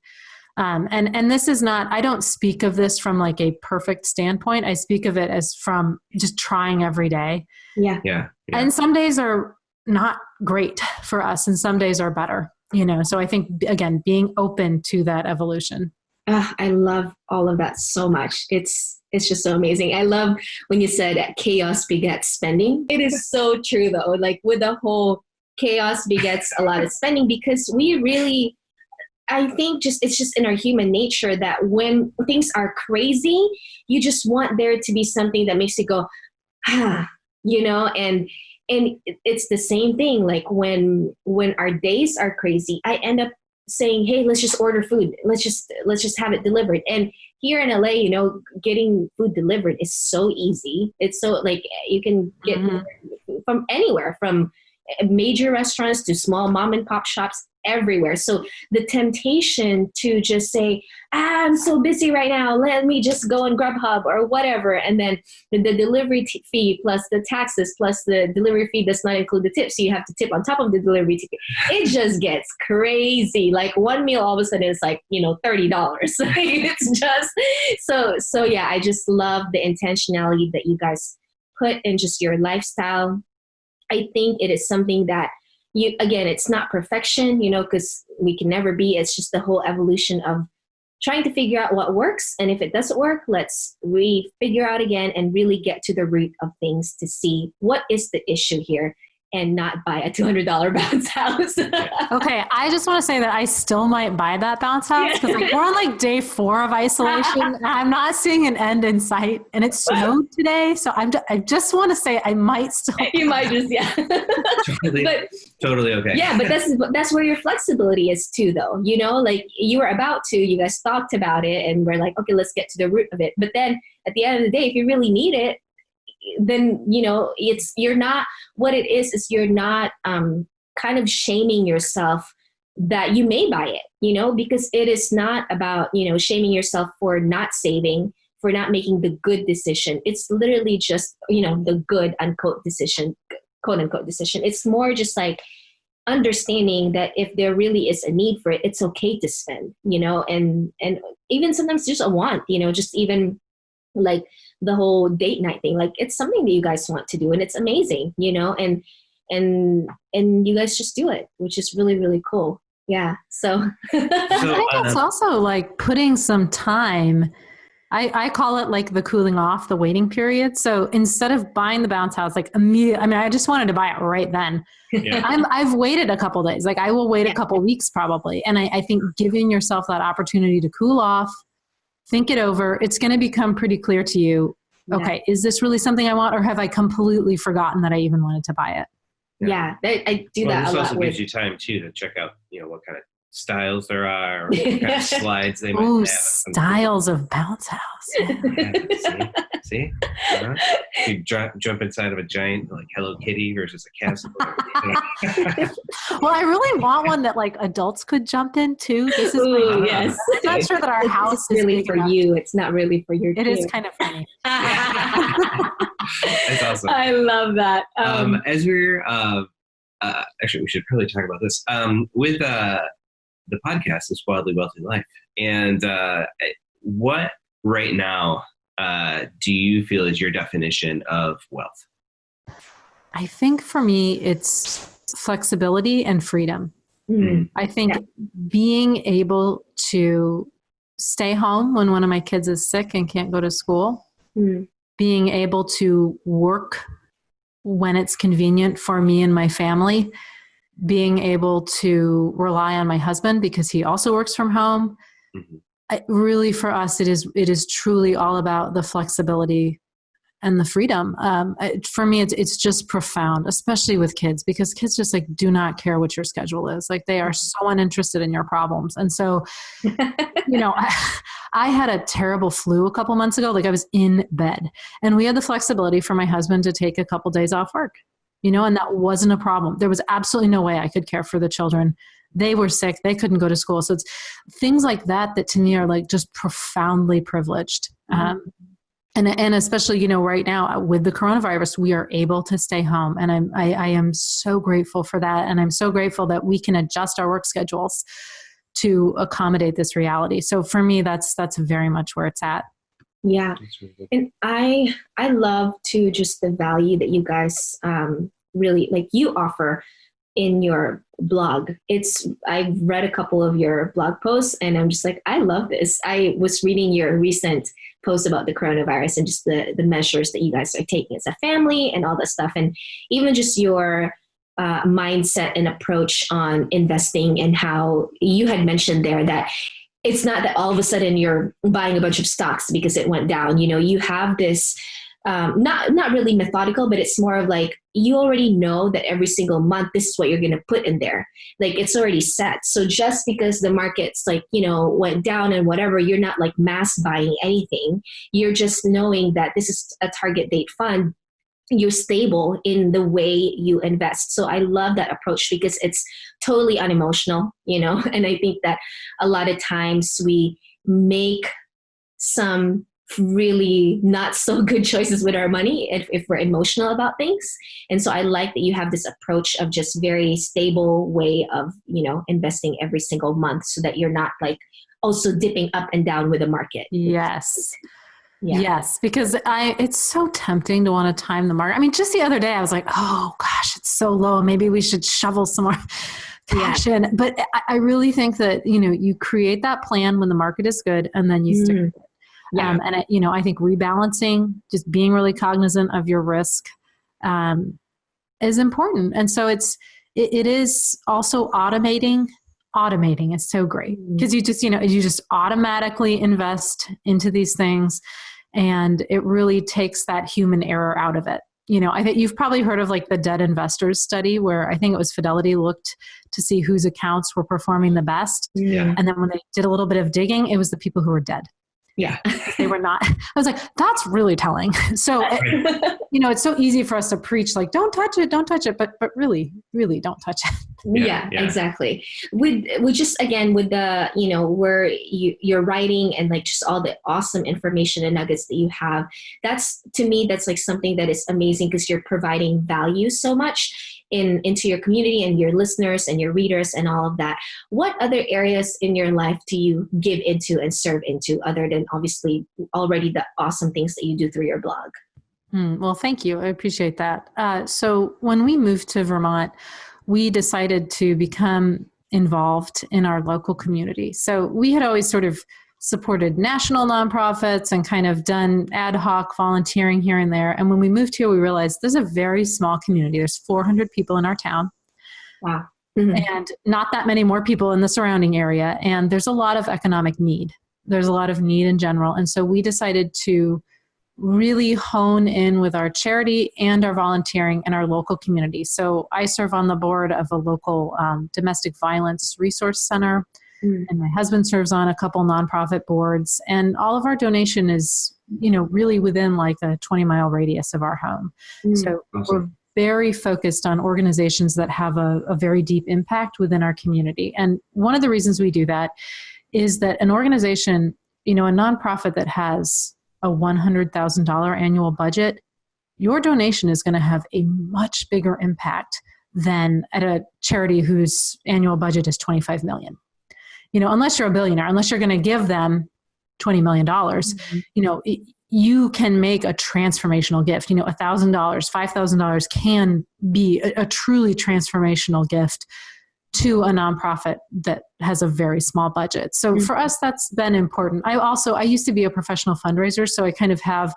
And this is not, I don't speak of this from like a perfect standpoint. I speak of it as from just trying every day. Yeah. And some days are not great for us and some days are better, you know? So I think again, being open to that evolution. I love all of that so much. It's just so amazing. I love when you said chaos begets spending. It is so true though. Like with the whole chaos begets a lot of spending because we really, I think it's just in our human nature that when things are crazy, you just want there to be something that makes you go, you know, and it's the same thing. Like when our days are crazy, I end up saying, hey, let's just order food. Let's just have it delivered. And here in LA, you know, getting food delivered is so easy. It's so like you can get from anywhere, from major restaurants to small mom and pop shops, everywhere. So the temptation to just say, I'm so busy right now, let me just go on Grubhub or whatever. And then the delivery fee plus the taxes plus the delivery fee does not include the tip. So you have to tip on top of the delivery fee. It just gets crazy. Like one meal all of a sudden is like, you know, $30. It's just so yeah, I just love the intentionality that you guys put in just your lifestyle. I think it is something that again, it's not perfection, you know, because we can never be. It's just the whole evolution of trying to figure out what works. And if it doesn't work, let's figure out again and really get to the root of things to see what is the issue here and not buy a $200 bounce house. Okay, I just want to say that I still might buy that bounce house because like, we're on like day 4 of isolation and I'm not seeing an end in sight and it snowed today. So I just want to say I might still. You might just, Totally okay. Yeah, but that's where your flexibility is too, though. You know, like you guys talked about it and we're like, okay, let's get to the root of it. But then at the end of the day, if you really need it, then, you know, you're not kind of shaming yourself that you may buy it, you know, because it is not about, you know, shaming yourself for not saving, for not making the good decision. It's literally just, you know, the good unquote decision, quote unquote decision. It's more just like, understanding that if there really is a need for it, it's okay to spend, and even sometimes just a want, just even like the whole date night thing, like it's something that you guys want to do and it's amazing, and you guys just do it, which is really, really cool. Yeah. So I think it's also like putting some time. I call it like the cooling off, the waiting period. So instead of buying the bounce house, like immediately, I mean, I just wanted to buy it right then. Yeah. I've waited a couple days. Like I will wait a couple weeks probably. And I think giving yourself that opportunity to cool off, think it over, it's going to become pretty clear to you. Okay, is this really something I want, or have I completely forgotten that I even wanted to buy it? Yeah, I do that a lot. This also gives you time too to check out, what kind of styles there are, or what kind of slides they might have. Styles of bounce house. See? Uh-huh. You jump inside of a giant like Hello Kitty versus a castle. Well, I really want one that like adults could jump in too. This is yes. I'm not sure that our house is really for you. It's not really for your kid. It is kind of funny. That's awesome. I love that. As we're actually, we should probably talk about this with the podcast, This Wildly Wealthy Life, and what right now do you feel is your definition of wealth? I think for me, it's flexibility and freedom. Mm-hmm. I think being able to stay home when one of my kids is sick and can't go to school, being able to work when it's convenient for me and my family, being able to rely on my husband because he also works from home. Really, for us, it is truly all about the flexibility and the freedom. For me, it's just profound, especially with kids, because kids just like do not care what your schedule is. Like they are so uninterested in your problems. And so, I had a terrible flu a couple months ago. Like I was in bed, and we had the flexibility for my husband to take a couple days off work, and that wasn't a problem. There was absolutely no way I could care for the children. They were sick. They couldn't go to school. So it's things like that to me are like just profoundly privileged. And especially, right now with the coronavirus, we are able to stay home. And I am so grateful for that. And I'm so grateful that we can adjust our work schedules to accommodate this reality. So for me, that's very much where it's at. Yeah. And I love to just the value that you guys really like you offer in your blog. I've read a couple of your blog posts and I'm just like, I love this. I was reading your recent post about the coronavirus and just the measures that you guys are taking as a family and all that stuff. And even just your mindset and approach on investing, and how you had mentioned there that it's not that all of a sudden you're buying a bunch of stocks because it went down. You have this not really methodical, but it's more of like you already know that every single month this is what you're going to put in there. Like it's already set. So just because the market's like, went down and whatever, you're not like mass buying anything. You're just knowing that this is a target date fund. You're stable in the way you invest. So I love that approach because it's totally unemotional, and I think that a lot of times we make some really not so good choices with our money if we're emotional about things. And so I like that you have this approach of just very stable way of, investing every single month so that you're not like also dipping up and down with the market. Yes. Yeah. Yes, because it's so tempting to want to time the market. I mean, just the other day I was like, oh gosh, it's so low. Maybe we should shovel some more cash in. But I really think that, you create that plan when the market is good and then you stick with it. Yeah. I think rebalancing, just being really cognizant of your risk is important. And so it is also automating. Automating is so great because you just automatically invest into these things. And it really takes that human error out of it. I think you've probably heard of like the dead investors study where I think it was Fidelity looked to see whose accounts were performing the best. Yeah. And then when they did a little bit of digging, it was the people who were dead. Yeah. They were not. I was like, that's really telling. So, it's so easy for us to preach like, don't touch it. But really, really don't touch it. Yeah, exactly. With just, again, with the, where you're writing and like just all the awesome information and nuggets that you have, to me, that's like something that is amazing because you're providing value so much. into your community and your listeners and your readers and all of that, what other areas in your life do you give into and serve into other than obviously already the awesome things that you do through your blog? Well, thank you. I appreciate that. So when we moved to Vermont, we decided to become involved in our local community. So we had always sort of supported national nonprofits and kind of done ad hoc volunteering here and there. And when we moved here, we realized there's a very small community. There's 400 people in our town. Wow. And not that many more people in the surrounding area. And there's a lot of economic need. There's a lot of need in general. And so we decided to really hone in with our charity and our volunteering in our local community. So I serve on the board of a local domestic violence resource center, and my husband serves on a couple nonprofit boards. And all of our donation is, really within like a 20-mile radius of our home. So we're very focused on organizations that have a very deep impact within our community. And one of the reasons we do that is that an organization, a nonprofit that has a $100,000 annual budget, your donation is going to have a much bigger impact than at a charity whose annual budget is $25 million. Unless you're a billionaire, unless you're going to give them $20 million, you can make a transformational gift. $1,000, $5,000 can be a truly transformational gift to a nonprofit that has a very small budget. So for us, that's been important. I used to be a professional fundraiser, so I kind of have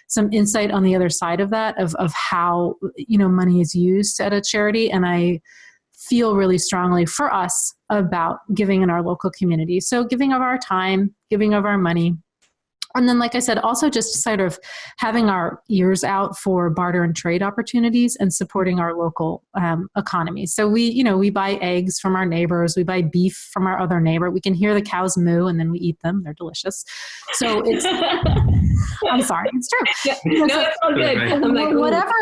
some insight on the other side of that, of how, money is used at a charity. And I feel really strongly for us about giving in our local community. So giving of our time, giving of our money. And then, like I said, also just sort of having our ears out for barter and trade opportunities and supporting our local economy. So we buy eggs from our neighbors. We buy beef from our other neighbor. We can hear the cows moo and then we eat them. They're delicious. So it's, I'm sorry, it's true. Yeah, no, it's all good. I'm like, whatever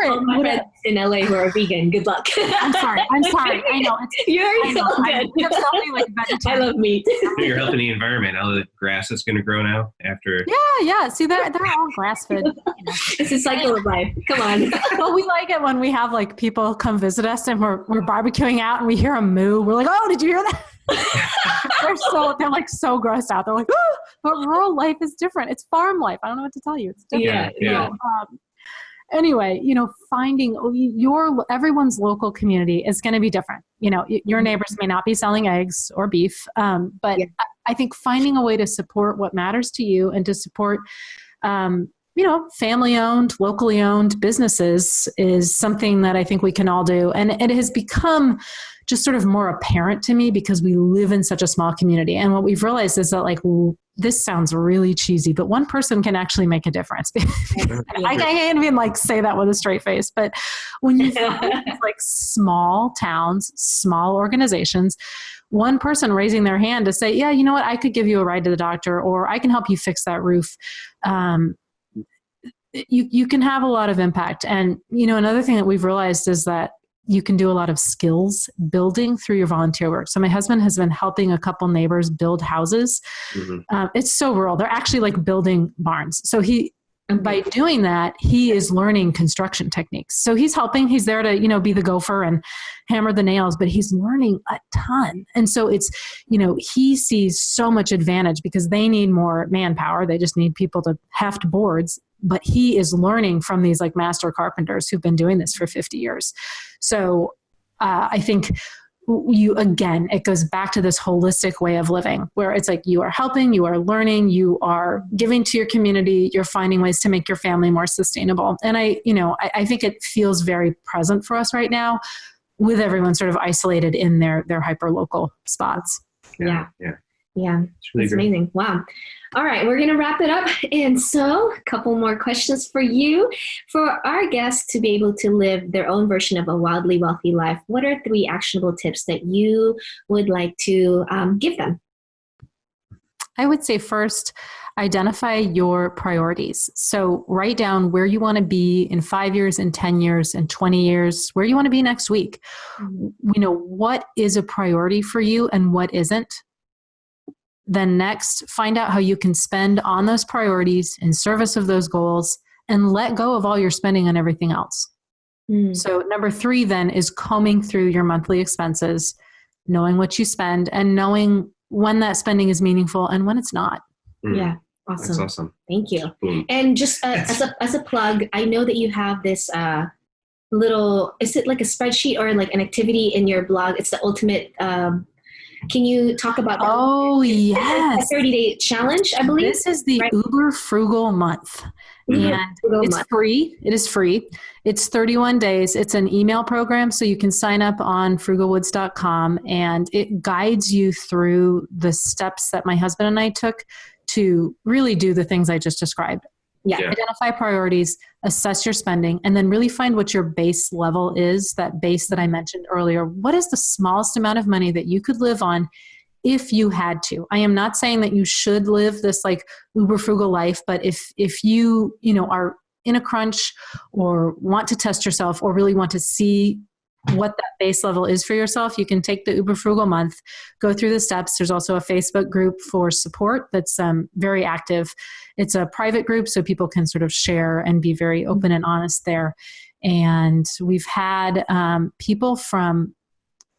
in LA who are vegan, good luck. I'm sorry. I know. You're so good. I love meat. You're helping the environment. All the grass that's going to grow now after. Yeah. See, they're all grass-fed. It's a cycle of life. Come on. Well, we like it when we have like people come visit us and we're barbecuing out and we hear a moo. We're like, oh, did you hear that? they're like so grossed out. They're like, oh, but rural life is different. It's farm life. I don't know what to tell you. It's different. Yeah. Anyway, finding everyone's local community is going to be different. Your neighbors may not be selling eggs or beef, but I think finding a way to support what matters to you and to support, family-owned, locally owned businesses is something that I think we can all do. And it has become just sort of more apparent to me because we live in such a small community. And what we've realized is that this sounds really cheesy, but one person can actually make a difference. I can't even say that with a straight face, but when you find like small towns, small organizations, one person raising their hand to say, yeah, you know what, I could give you a ride to the doctor, or I can help you fix that roof. You can have a lot of impact. And, another thing that we've realized is that you can do a lot of skills building through your volunteer work. So my husband has been helping a couple neighbors build houses. It's so rural. They're actually like building barns. So by doing that, he is learning construction techniques. So he's helping, he's there to, be the gopher and hammer the nails, but he's learning a ton. And so it's, he sees so much advantage because they need more manpower. They just need people to heft boards, but he is learning from these like master carpenters who've been doing this for 50 years. So I think it goes back to this holistic way of living where it's like you are helping, you are learning, you are giving to your community, you're finding ways to make your family more sustainable. And I think it feels very present for us right now with everyone sort of isolated in their hyper-local spots. Yeah. It's amazing. Wow. All right, we're going to wrap it up. And so a couple more questions for you. For our guests to be able to live their own version of a wildly wealthy life, what are 3 actionable tips that you would like to give them? I would say first, identify your priorities. So write down where you want to be in 5 years, in 10 years, in 20 years, where you want to be next week. What is a priority for you and what isn't? Then next, find out how you can spend on those priorities in service of those goals and let go of all your spending on everything else. So number 3 then is combing through your monthly expenses, knowing what you spend and knowing when that spending is meaningful and when it's not. Yeah. Awesome. That's awesome. Thank you. Boom. And just as a plug, I know that you have this little, is it like a spreadsheet or like an activity in your blog? It's the ultimate, can you talk about that? Oh, yes. A 30-day challenge, I believe. This is the Uber Frugal month. And it's free. It is free. It's 31 days. It's an email program, so you can sign up on frugalwoods.com, and it guides you through the steps that my husband and I took to really do the things I just described. Yeah. Identify priorities, assess your spending, and then really find what your base level is, that base that I mentioned earlier. What is the smallest amount of money that you could live on if you had to? I am not saying that you should live this like uber frugal life, but if you are in a crunch or want to test yourself or really want to see what that base level is for yourself, you can take the Uber Frugal month, go through the steps. There's also a Facebook group for support that's very active. It's a private group, so people can sort of share and be very open and honest there. And we've had people from,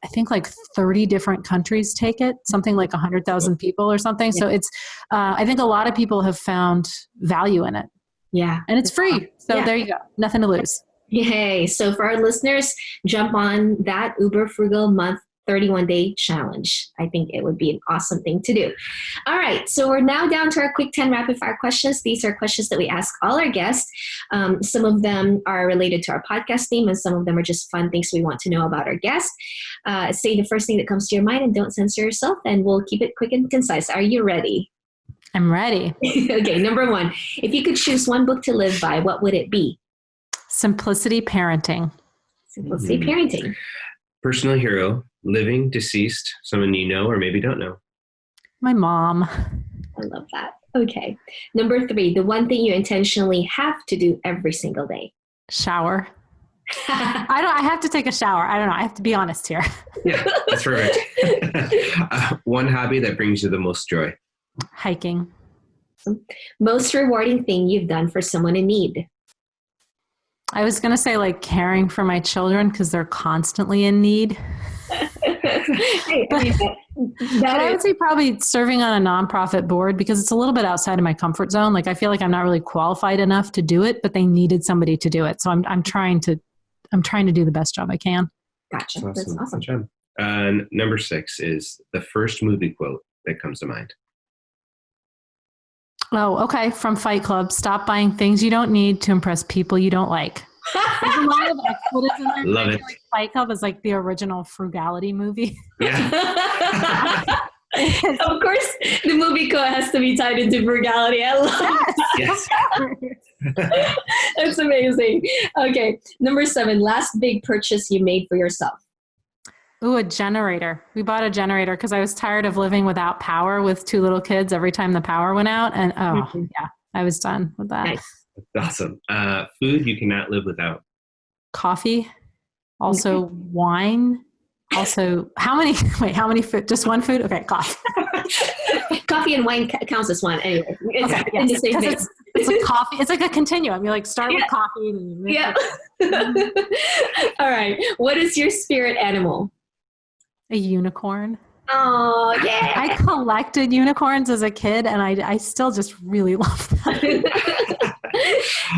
I think, like 30 different countries take it, something like 100,000 people or something. Yeah. So it's, I think a lot of people have found value in it. Yeah. And it's free. So there you go. Nothing to lose. Yay. So for our listeners, jump on that Uber Frugal month 31-day challenge. I think it would be an awesome thing to do. All right. So we're now down to our quick 10 rapid fire questions. These are questions that we ask all our guests. Some of them are related to our podcast theme, and some of them are just fun things we want to know about our guests. Say the first thing that comes to your mind and don't censor yourself, and we'll keep it quick and concise. Are you ready? I'm ready. Okay. Number 1, if you could choose one book to live by, what would it be? Simplicity Parenting. Simplicity Parenting. Personal hero, living, deceased, someone you know or maybe don't know. My mom. I love that. Okay. Number 3, the one thing you intentionally have to do every single day. Shower. I have to take a shower. I don't know. I have to be honest here. Yeah, that's perfect. One hobby that brings you the most joy. Hiking. Most rewarding thing you've done for someone in need. I was going to say like caring for my children because they're constantly in need. But I would say probably serving on a nonprofit board because it's a little bit outside of my comfort zone. Like I feel like I'm not really qualified enough to do it, but they needed somebody to do it. So I'm trying to do the best job I can. Gotcha. That's awesome. Good job. Number 6 is the first movie quote that comes to mind. Oh, okay. From Fight Club. Stop buying things you don't need to impress people you don't like. There's a lot of expletives in there. Love it. Like Fight Club is like the original Frugality movie. Yeah. Of course, the movie quote has to be tied into frugality. I love it. Yes. That's amazing. Okay. Number 7, last big purchase you made for yourself. Ooh, a generator. We bought a generator because I was tired of living without power with 2 little kids every time the power went out. And yeah, I was done with that. Nice. Awesome. Food you cannot live without. Coffee. Also wine. Also, how many food? Just one food? Okay, coffee. Coffee and wine counts as one anyway. Okay, in the same mix. It's like coffee. It's like a continuum. You like start with coffee. And you All right. What is your spirit animal? A unicorn. Oh, yeah. I collected unicorns as a kid, and I still just really love them.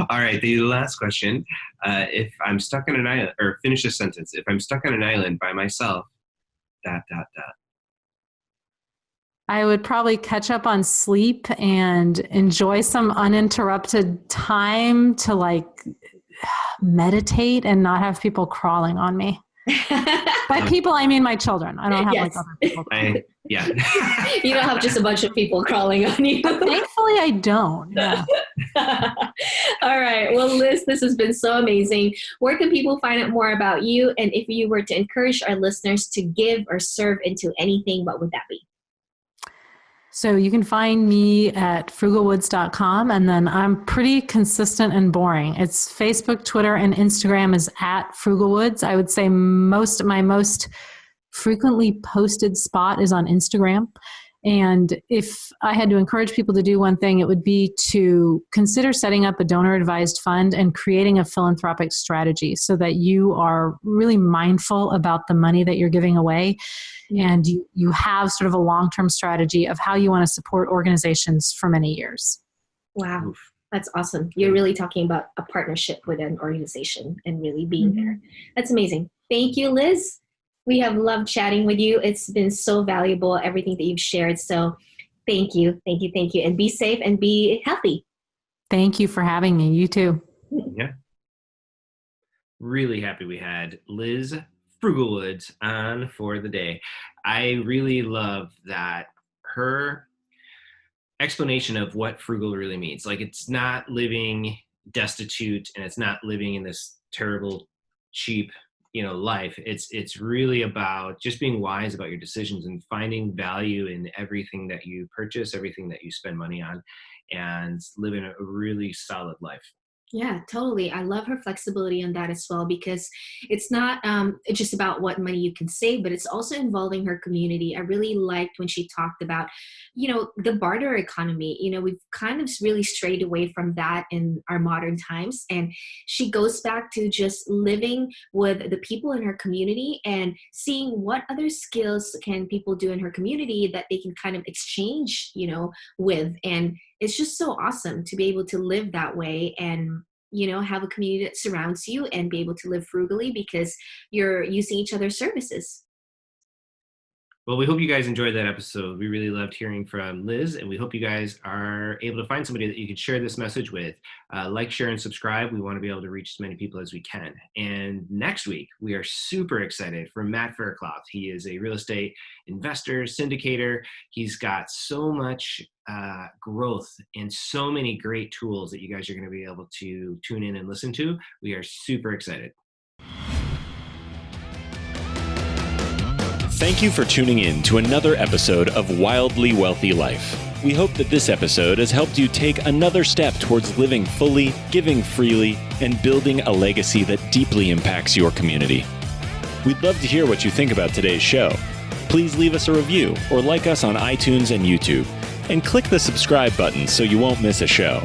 All right. The last question. If I'm stuck on an island, or finish this sentence. If I'm stuck on an island by myself, ... I would probably catch up on sleep and enjoy some uninterrupted time to like meditate and not have people crawling on me. By people, I mean my children. I don't have like other people. Yeah. You don't have just a bunch of people crawling on you. Thankfully, I don't. Yeah. All right. Well, Liz, this has been so amazing. Where can people find out more about you? And if you were to encourage our listeners to give or serve into anything, what would that be? So you can find me at frugalwoods.com, and then I'm pretty consistent and boring. It's Facebook, Twitter, and Instagram is at Frugalwoods. I would say my most frequently posted spot is on Instagram. And if I had to encourage people to do one thing, it would be to consider setting up a donor-advised fund and creating a philanthropic strategy so that you are really mindful about the money that you're giving away. And you have sort of a long-term strategy of how you want to support organizations for many years. Wow. That's awesome. You're really talking about a partnership with an organization and really being there. That's amazing. Thank you, Liz. We have loved chatting with you. It's been so valuable, everything that you've shared. So thank you. Thank you. Thank you. And be safe and be healthy. Thank you for having me. You too. Yeah. Really happy we had Liz Frugalwoods on for the day. I really love that her explanation of what frugal really means. Like, it's not living destitute and it's not living in this terrible, cheap, life. It's really about just being wise about your decisions and finding value in everything that you purchase, everything that you spend money on, and living a really solid life. Yeah, totally. I love her flexibility on that as well, because it's not just about what money you can save, but it's also involving her community. I really liked when she talked about, the barter economy. We've kind of really strayed away from that in our modern times. And she goes back to just living with the people in her community and seeing what other skills can people do in her community that they can kind of exchange, with. And it's just so awesome to be able to live that way and, have a community that surrounds you and be able to live frugally because you're using each other's services. Well, we hope you guys enjoyed that episode. We really loved hearing from Liz, and we hope you guys are able to find somebody that you can share this message with. Like, share, and subscribe. We want to be able to reach as many people as we can. And next week, we are super excited for Matt Faircloth. He is a real estate investor, syndicator. He's got so much growth and so many great tools that you guys are going to be able to tune in and listen to. We are super excited. Thank you for tuning in to another episode of Wildly Wealthy Life. We hope that this episode has helped you take another step towards living fully, giving freely, and building a legacy that deeply impacts your community. We'd love to hear what you think about today's show. Please leave us a review or like us on iTunes and YouTube, and click the subscribe button so you won't miss a show.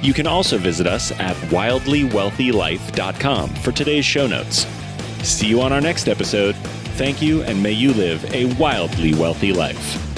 You can also visit us at wildlywealthylife.com for today's show notes. See you on our next episode. Thank you, and may you live a wildly wealthy life.